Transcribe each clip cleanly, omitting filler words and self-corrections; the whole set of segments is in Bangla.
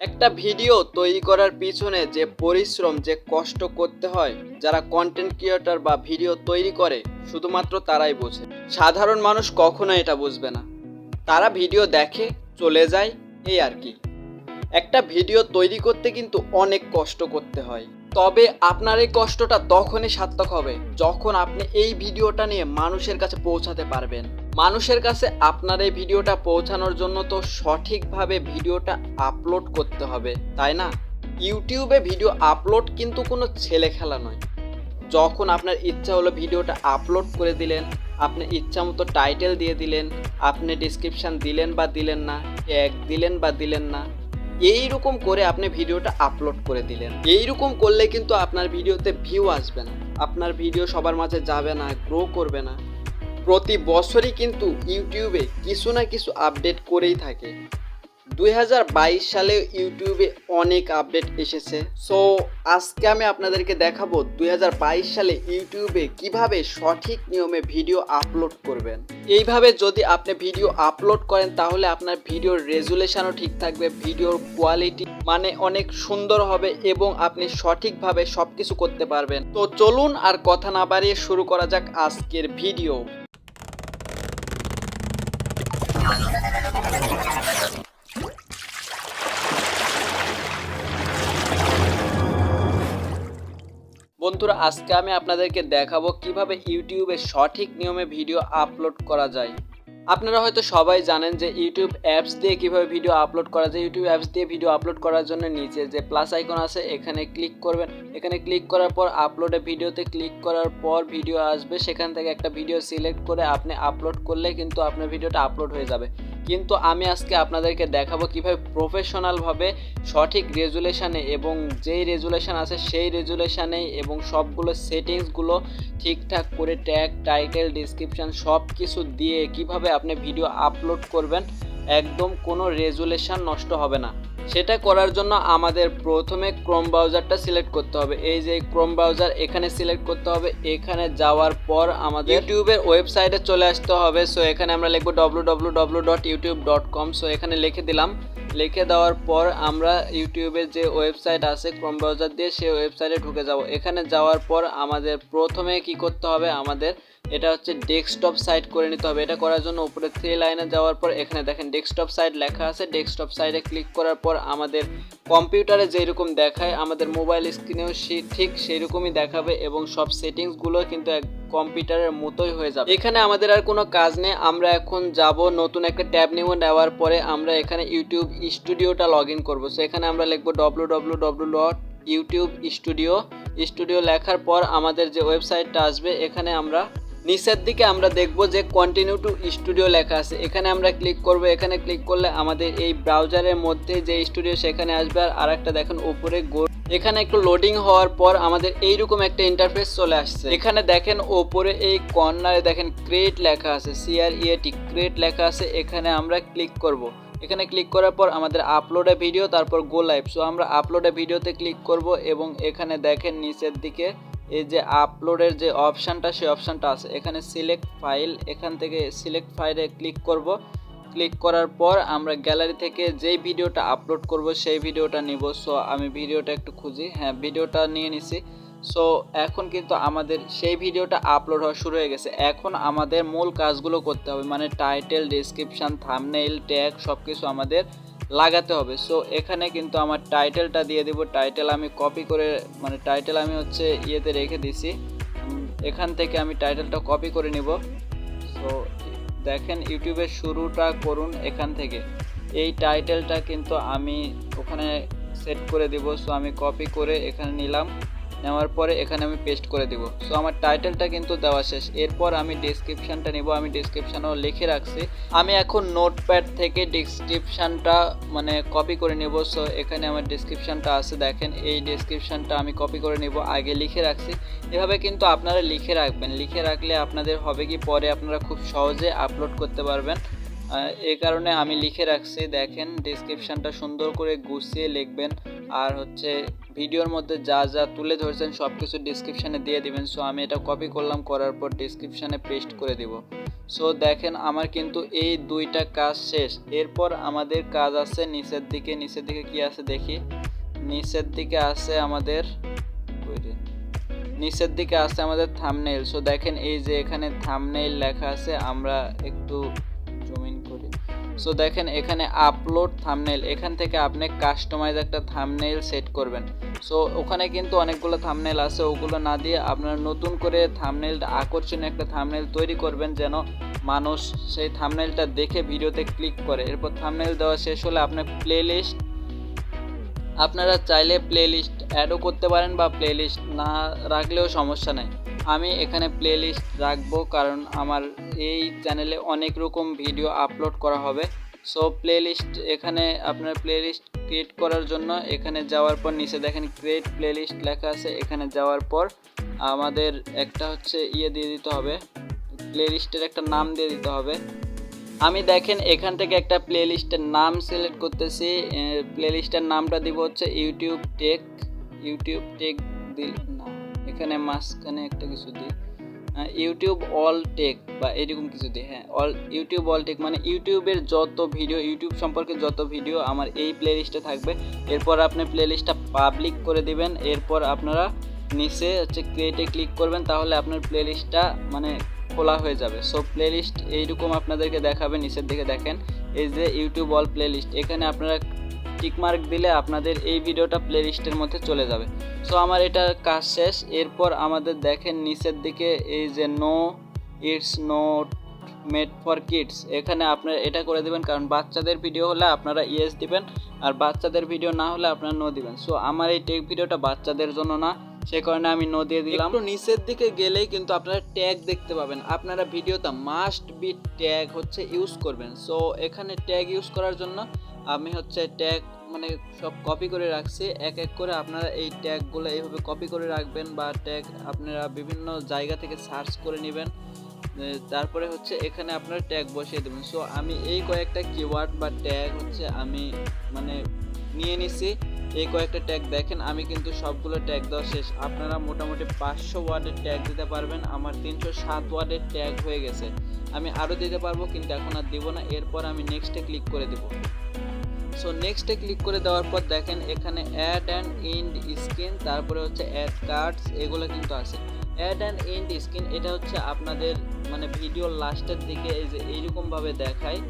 একটা ভিডিও তৈরি করার পিছনে যে পরিশ্রম যে কষ্ট করতে হয় যারা কন্টেন্ট ক্রিয়েটর বা ভিডিও তৈরি করে শুধুমাত্র তারাই বোঝে। সাধারণ মানুষ কখনো এটা বুঝবে না। তারা ভিডিও দেখে চলে যায়, এই আর কি। একটা ভিডিও তৈরি করতে কিন্তু অনেক কষ্ট করতে হয়, তবে আপনার এই কষ্টটা তখনই সার্থক হবে যখন আপনি এই ভিডিওটা নিয়ে মানুষের কাছে পৌঁছাতে পারবেন। মানুষের কাছে আপনার এই ভিডিওটা পৌঁছানোর জন্য তো সঠিকভাবে ভিডিওটা আপলোড করতে হবে, তাই না? ইউটিউবে ভিডিও আপলোড কিন্তু কোনো ছেলে খেলা নয়। যখন আপনার ইচ্ছা হলো ভিডিওটা আপলোড করে দিলেন, আপনি ইচ্ছা মতো টাইটেল দিয়ে দিলেন, আপনি ডিসক্রিপশান দিলেন বা দিলেন না, ট্যাগ দিলেন বা দিলেন না, এইরকম করে আপনি ভিডিওটা আপলোড করে দিলেন। এইরকম করলে কিন্তু আপনার ভিডিওতে ভিউ আসবে না, আপনার ভিডিও সবার মাঝে যাবে না, গ্রো করবে না। প্রতি বছরই কিন্তু ইউটিউবে কিছু না কিছু আপডেট করেই থাকে। 2022 সালে ইউটিউবে অনেক আপডেট এসেছে। সো আজকে আমি আপনাদেরকে দেখাবো 2022 সালে ইউটিউবে কিভাবে সঠিক নিয়মে ভিডিও আপলোড করবেন। এইভাবে যদি আপনি ভিডিও আপলোড করেন তাহলে আপনার ভিডিওর রেজুলেশনও ঠিক থাকবে, ভিডিওর কোয়ালিটি মানে অনেক সুন্দর হবে এবং আপনি সঠিকভাবে সব কিছু করতে পারবেন। তো চলুন আর কথা না বাড়িয়ে শুরু করা যাক আজকের ভিডিও। বন্ধুরা, আজকে আমি আপনাদেরকে দেখাবো কিভাবে ইউটিউবে সঠিক নিয়মে ভিডিও আপলোড করা যায়। আপনারা হয়তো সবাই জানেন যে ইউটিউব অ্যাপস দিয়ে কিভাবে ভিডিও আপলোড করা যায়। ইউটিউব অ্যাপস দিয়ে ভিডিও আপলোড করার জন্য নিচে যে প্লাস আইকন আছে এখানে ক্লিক করবেন। এখানে ক্লিক করার পর আপলোডে ভিডিওতে ক্লিক করার পর ভিডিও আসবে, সেখান থেকে একটা ভিডিও সিলেক্ট করে আপনি আপলোড করলে কিন্তু আপনার ভিডিওটা আপলোড হয়ে যাবে। কিন্তু আমি আজকে আপনাদেরকে দেখাবো কিভাবে প্রফেশনালভাবে সঠিক রেজুলেশানে এবং যেই রেজুলেশান আছে সেই রেজুলেশানে এবং সবগুলো সেটিংসগুলো ঠিকঠাক করে ট্যাগ, টাইটেল, ডিসক্রিপশান সব কিছু দিয়ে কিভাবে আপনি ভিডিও আপলোড করবেন, একদম কোনো রেজুলেশান নষ্ট হবে না। সেটা করার জন্য আমাদের প্রথমে ক্রোম ব্রাউজারটা সিলেক্ট করতে হবে। এই যে ক্রোম ব্রাউজার এখানে সিলেক্ট করতে হবে। এখানে যাওয়ার পর আমাদের ইউটিউবের ওয়েবসাইটে চলে আসতে হবে। সো এখানে আমরা লিখব www.youtube.com। সো এখানে লিখে দিলাম। লিখে দেওয়ার পর আমরা ইউটিউবের যে ওয়েবসাইট আছে ক্রোম ব্রাউজার দিয়ে সেই ওয়েবসাইটে ঢুকে যাব। এখানে যাওয়ার পর আমাদের প্রথমে কি করতে হবে, আমাদের এটা হচ্ছে ডেস্কটপ সাইট করে নিতে হবে। এটা করার জন্য উপরে 3 লাইনে যাওয়ার পর এখানে দেখেন ডেস্কটপ সাইট লেখা আছে। ডেস্কটপ সাইটে ক্লিক করার পর আমাদের কম্পিউটারে যেরকম দেখায় আমাদের মোবাইল স্ক্রিনেও ঠিক সেই রকমই দেখাবে এবং সব সেটিংসগুলো কিন্তু কম্পিউটারের মতোই হয়ে যাবে। এখানে আমাদের আর কোনো কাজ নেই। আমরা এখন যাব নতুন একটা ট্যাব নিব। নেওয়ার পরে আমরা এখানে ইউটিউব স্টুডিওটা লগ ইন করবো। সো এখানে আমরা লিখবো www.youtube.studio লেখার পর আমাদের যে ওয়েবসাইটটা আসবে এখানে আমরা নিচের দিকে আমরা দেখব যে কন্টিনিউ টু স্টুডিও লেখা আছে। এখানে আমরা ক্লিক করব। এখানে ক্লিক করলে আমাদের এই ব্রাউজারের মধ্যে যে স্টুডিও সেখানে আসবে। আর একটা দেখেন উপরে এখানে একটু লোডিং হওয়ার পর আমাদের এইরকম একটা ইন্টারফেস চলে আসছে। এখানে দেখেন ওপরে এই কর্নারে দেখেন ক্রিয়েট লেখা আছে, CREAT ক্রিয়েট লেখা আছে। এখানে আমরা ক্লিক করব। এখানে ক্লিক করার পর আমাদের আপলোড এ ভিডিও, তারপর গো লাইভ। সো আমরা আপলোড এ ভিডিওতে ক্লিক করব এবং এখানে দেখেন নিচের দিকে এই যে আপলোডের যে অপশানটা সেই অপশানটা আছে। এখানে সিলেক্ট ফাইল, এখান থেকে সিলেক্ট ফাইলে ক্লিক করব। ক্লিক করার পর আমরা গ্যালারি থেকে যেই ভিডিওটা আপলোড করব সেই ভিডিওটা নিব। সো আমি ভিডিওটা একটু খুঁজি, হ্যাঁ ভিডিওটা নিয়ে নিছি। সো এখন কিন্তু আমাদের সেই ভিডিওটা আপলোড হওয়া শুরু হয়ে গেছে। এখন আমাদের মূল কাজগুলো করতে হবে, মানে টাইটেল, ডেসক্রিপশান, থাম্বনেইল, ট্যাগ সব কিছু আমাদের লাগাতে হবে। সো এখানে কিন্তু আমার টাইটেলটা দিয়ে দেব। টাইটেল আমি কপি করে, মানে টাইটেল আমি হচ্ছে ইয়েতে রেখে দিছি, এখান থেকে আমি টাইটেলটা কপি করে নিব। সো দেখেন ইউটিউবের শুরুটা করুন এখান থেকে, এই টাইটেলটা কিন্তু আমি ওখানে সেট করে দিব। সো আমি কপি করে এখানে নিলাম, নেওয়ার পরে এখানে আমি পেস্ট করে দিব। সো আমার টাইটেলটা কিন্তু দেওয়া শেষ। এরপর আমি ডেসক্রিপশানটা নিব। আমি ডেসক্রিপশানও লিখে রাখছি। আমি এখন নোটপ্যাড থেকে ডেসক্রিপশানটা মানে কপি করে নেব। সো এখানে আমার ডেসক্রিপশানটা আছে, দেখেন এই ডেসক্রিপশানটা আমি কপি করে নেব, আগে লিখে রাখছি। এভাবে কিন্তু আপনারা লিখে রাখবেন। লিখে রাখলে আপনাদের হবে কি পরে আপনারা খুব সহজে আপলোড করতে পারবেন। এই কারণে আমি লিখে রাখছি। দেখেন ডেসক্রিপশানটা সুন্দর করে গুছিয়ে লিখবেন আর হচ্ছে ভিডিওর মধ্যে যা যা তুলে ধরছেন সব কিছু ডেসক্রিপশানে দিয়ে দিবেন। সো আমি এটা কপি করলাম, করার পর ডেসক্রিপশানে পেস্ট করে দিব। সো দেখেন আমার কিন্তু এই দুইটা কাজ শেষ। এরপর আমাদের কাজ আছে নিচের দিকে কি আছে দেখি। নিচের দিকে আছে আমাদের থাম্বনেইল। সো দেখেন এই যে এখানে থাম্বনেইল লেখা আছে, আমরা একটু জুম ইন করি। সো দেখেন এখানে আপলোড থাম্বনেইল, এখান থেকে আপনি কাস্টমাইজ একটা থাম্বনেইল সেট করবেন। সো ওখানে কিন্তু অনেকগুলো থাম্বনেইল আছে, ওগুলো না দিয়ে আপনারা নতুন করে থাম্বনেইলটা আকর্ষণীয় একটা থাম্বনেইল তৈরি করবেন যেন মানুষ সেই থাম্বনেইলটা দেখে ভিডিওতে ক্লিক করে। এরপর থাম্বনেইল দেওয়া শেষ হলে আপনার প্লেলিস্ট, আপনারা চাইলে প্লেলিস্ট অ্যাডও করতে পারেন বা প্লেলিস্ট না রাখলেও সমস্যা নেই। আমি এখানে প্লেলিস্ট রাখবো কারণ আমার এই চ্যানেলে অনেক রকম ভিডিও আপলোড করা হবে। সো প্লেলিস্ট, এখানে আপনার প্লেলিস্ট ক্রিয়েট করার জন্য এখানে যাওয়ার পর নিচে দেখেন ক্রিয়েট প্লেলিস্ট লেখা আছে, এখানে যাওয়ার পর আমাদের একটা হচ্ছে দিয়ে দিতে হবে, প্লেলিস্টের একটা নাম দিয়ে দিতে হবে। আমি দেখেন এখান থেকে একটা প্লেলিস্টের নাম সিলেক্ট করতেছি। প্লেলিস্টের নামটা দিব হচ্ছে ইউটিউব টেক দিল না, এখানে মাঝখানে একটা কিছু দিই, ইউটিউব অল টেক বা এরকম কিছু দিই। হ্যাঁ, ইউটিউব অল টেক মানে ইউটিউবের যত ভিডিও, ইউটিউব সম্পর্কে যত ভিডিও আমার এই প্লেলিস্টে থাকবে। এরপর আপনি প্লেলিস্টটা পাবলিক করে দিবেন। এরপর আপনারা নিচে হচ্ছে ক্রিয়েটে ক্লিক করবেন, তাহলে আপনার প্লেলিস্টটা মানে খোলা হয়ে যাবে। সো প্লেলিস্ট এইরকম আপনাদেরকে দেখাবে। নিচের দিকে দেখেন এই যে ইউটিউব অল প্লেলিস্ট, এখানে আপনারা টিকমার্ক দিলে আপনাদের এই ভিডিওটা প্লেলিস্টের মধ্যে চলে যাবে। সো আমার এটা কাজ শেষ। এরপর আমাদের দেখেন নিচের দিকে এই যে no it's not made for kids, এখানে আপনারা এটা করে দেবেন, কারণ বাচ্চাদের ভিডিও হলে আপনারা ইয়েস দিবেন আর বাচ্চাদের ভিডিও না হলে আপনারা নো দিবেন। সো আমার এই টেক ভিডিওটা বাচ্চাদের জন্য না, সে কারণে আমি নো দিয়ে দিলাম। একটু নিচের দিকে গেলেই কিন্তু আপনারা ট্যাগ দেখতে পাবেন, আপনারা ভিডিওতে মাস্ট বি ট্যাগ হচ্ছে ইউজ করবেন। সো এখানে ট্যাগ ইউজ করার জন্য আমি হচ্ছে ট্যাগ মানে সব কপি করে রাখছি। এক এক করে আপনারা এই ট্যাগগুলো এইভাবে কপি করে রাখবেন বা ট্যাগ আপনারা বিভিন্ন জায়গা থেকে সার্চ করে নেবেন। তারপরে হচ্ছে এখানে আপনারা ট্যাগ বসিয়ে দেবেন। সো আমি এই কয়েকটা কিওয়ার্ড বা ট্যাগ হচ্ছে আমি মানে নিয়ে নিছি। এই কয়েকটা ট্যাগ দেখেন আমি কিন্তু সবগুলো ট্যাগ দেওয়া শেষ। আপনারা মোটামুটি 500 ওয়ার্ডের ট্যাগ দিতে পারবেন, আমার 307 ওয়ার্ডের ট্যাগ হয়ে গেছে। আমি আরও দিতে পারবো কিন্তু এখন আর দিব না। এরপর আমি নেক্সটে ক্লিক করে দেব। সো নেক্সটে ক্লিক করে দেওয়ার পর দেখেন এখানে অ্যাড অ্যান্ড এন্ড স্ক্রিন, তারপরে হচ্ছে অ্যাড কার্ডস, এগুলো কিন্তু আছে। অ্যাড অ্যান্ড এন্ড স্ক্রিন এটা হচ্ছে আপনাদের মানে ভিডিওর লাস্টের দিকে এই যে এইরকমভাবে দেখায়।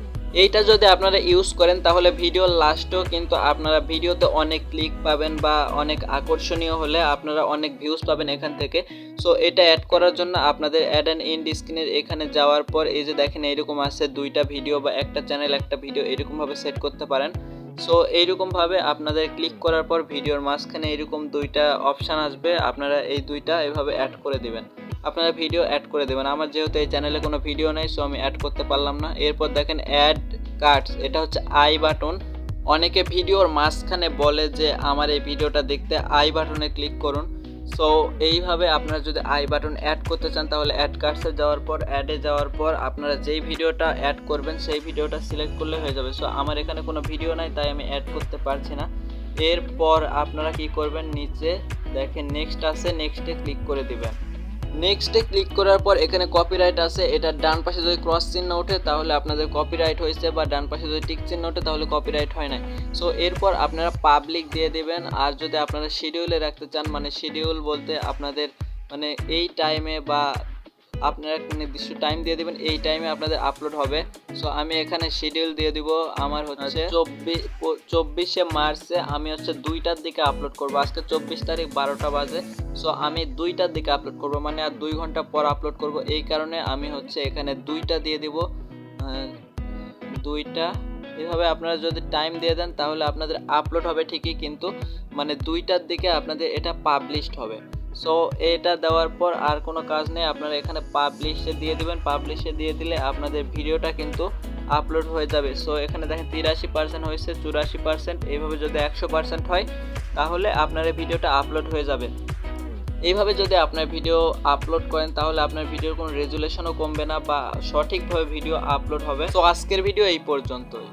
এইটা যদি আপনারা ইউজ করেন তাহলে ভিডিওর লাস্টেও কিন্তু আপনারা ভিডিওতে অনেক ক্লিক পাবেন বা অনেক আকর্ষণীয় হলে আপনারা অনেক ভিউজ পাবেন এখান থেকে। সো এটা অ্যাড করার জন্য আপনাদের অ্যাড অ্যান্ড এন্ড স্ক্রিনের এখানে যাওয়ার পর এই যে দেখেন এইরকম আছে দুইটা ভিডিও বা একটা চ্যানেল একটা ভিডিও, এরকমভাবে সেট করতে পারেন। সো এইরকমভাবে আপনাদের ক্লিক করার পর ভিডিওর মাঝখানে এরকম দুইটা অপশান আসবে, আপনারা এই দুইটা এভাবে অ্যাড করে দেবেন, আপনারা ভিডিও অ্যাড করে দেবেন। আমার যেহেতু এই চ্যানেলে কোনো ভিডিও নেই সো আমি অ্যাড করতে পারলাম না। এরপর দেখেন অ্যাড কার্ডস, এটা হচ্ছে আই বাটন। অনেকে ভিডিওর মাঝখানে বলে যে আমার এই ভিডিওটা দেখতে আই বাটনে ক্লিক করুন। সো এইভাবে আপনারা যদি আই বাটন অ্যাড করতে চান তাহলে অ্যাড কার্ডসে যাওয়ার পর অ্যাডে যাওয়ার পর আপনারা যেই ভিডিওটা অ্যাড করবেন সেই ভিডিওটা সিলেক্ট করলে হয়ে যাবে। সো আমার এখানে কোনো ভিডিও নাই তাই আমি অ্যাড করতে পারছি না। এরপর আপনারা কি করবেন, নিচে দেখেন নেক্সট আছে, নেক্সটে ক্লিক করে দিবেন। নেক্সটে ক্লিক করার পর এখানে কপিরাইট আছে, এটা ডান পাশে যদি ক্রস চিহ্ন ওঠে তাহলে আপনাদের কপিরাইট হয়েছে, বা ডান পাশে যদি টিক চিহ্ন ওঠে তাহলে কপিরাইট হয় না। সো এরপর আপনারা পাবলিক দিয়ে দেবেন। আর যদি আপনারা শিডিউলে রাখতে চান, মানে শিডিউল বলতে আপনাদের মানে এই টাইমে বা আপনারা একটা নির্দিষ্ট টাইম দিয়ে দেবেন, এই টাইমে আপনাদের আপলোড হবে। সো আমি এখানে শিডিউল দিয়ে দিব, আমার হচ্ছে 24শে মার্চে আমি হচ্ছে 2টার দিকে আপলোড করব। আজকে 24 তারিখ 12টা বাজে। সো আমি 2টার দিকে আপলোড করব, মানে আর 2 ঘন্টা পর আপলোড করব। এই কারণে আমি হচ্ছে এখানে 2টা দিয়ে দিব, 2টা। এভাবে আপনারা যদি টাইম দিয়ে দেন তাহলে আপনাদের আপলোড হবে ঠিকই, কিন্তু মানে 2টার দিকে আপনাদের এটা পাবলিশড হবে। সো এটা দেওয়ার পর আর কোনো কাজ নেই, আপনারা এখানে পাবলিশে দিয়ে দিবেন। পাবলিশে দিয়ে দিলে আপনাদের ভিডিওটা কিন্তু আপলোড হয়ে যাবে। সো এখানে দেখেন 83% হয়েছে, 84%, এইভাবে যদি 100% হয় তাহলে আপনার এই ভিডিওটা আপলোড হয়ে যাবে। এইভাবে যদি আপনার ভিডিও আপলোড করেন তাহলে আপনার ভিডিওর কোনো রেজুলেশনও কমবে না বা সঠিকভাবে ভিডিও আপলোড হবে। তো আজকের ভিডিও এই পর্যন্তই।